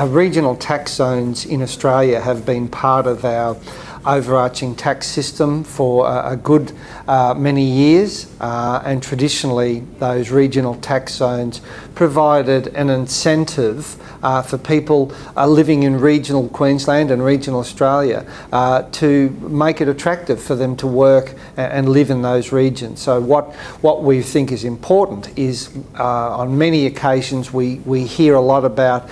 Regional tax zones in Australia have been part of our overarching tax system for a good many years, and traditionally those regional tax zones provided an incentive for people living in regional Queensland and regional Australia to make it attractive for them to work and live in those regions. So what we think is important is on many occasions we hear a lot about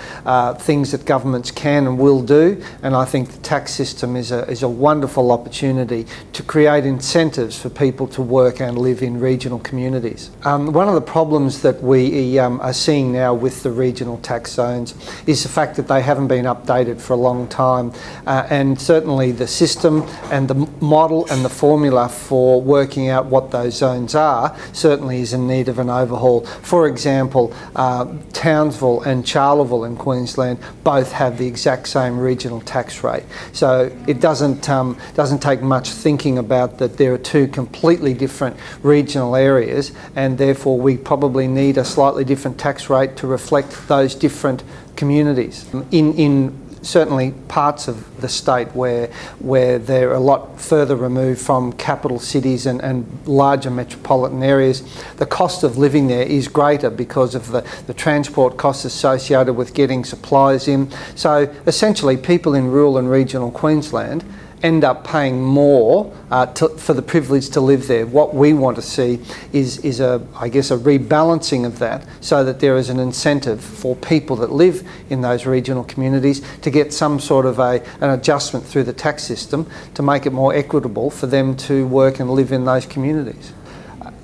things that governments can and will do, and I think the tax system is a wonderful opportunity to create incentives for people to work and live in regional communities. One of the problems that we are seeing now with the regional tax zones is the fact that they haven't been updated for a long time, and certainly the system and the model and the formula for working out what those zones are certainly is in need of an overhaul. For example, Townsville and Charleville in Queensland both have the exact same regional tax rate, so it doesn't take much thinking about that there are two completely different regional areas, and therefore we probably need a slightly different tax rate to reflect those different communities. In certainly parts of the state where they're a lot further removed from capital cities and larger metropolitan areas, the cost of living there is greater because of the transport costs associated with getting supplies in. So essentially people in rural and regional Queensland end up paying more for the privilege to live there. What we want to see is I guess a rebalancing of that, so that there is an incentive for people that live in those regional communities to get some sort of an adjustment through the tax system to make it more equitable for them to work and live in those communities.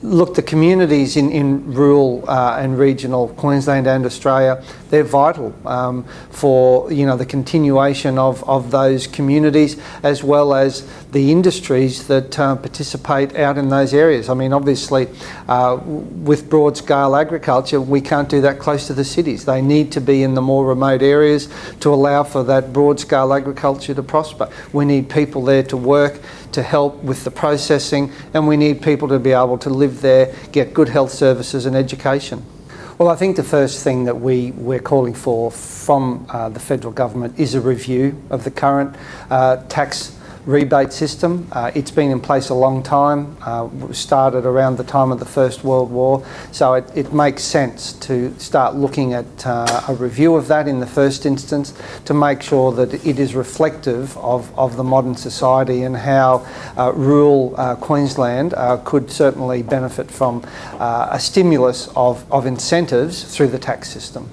Look, the communities in rural and regional Queensland and Australia, they're vital for the continuation of those communities, as well as the industries that participate out in those areas. I mean, obviously, with broad-scale agriculture, we can't do that close to the cities. They need to be in the more remote areas to allow for that broad-scale agriculture to prosper. We need people there to work, to help with the processing, and we need people to be able to live there, get good health services and education. Well, I think the first thing that we're calling for from the federal government is a review of the current tax rebate system. It's been in place a long time. It started around the time of the First World War, so it makes sense to start looking at a review of that in the first instance, to make sure that it is reflective of the modern society and how rural Queensland could certainly benefit from a stimulus of incentives through the tax system.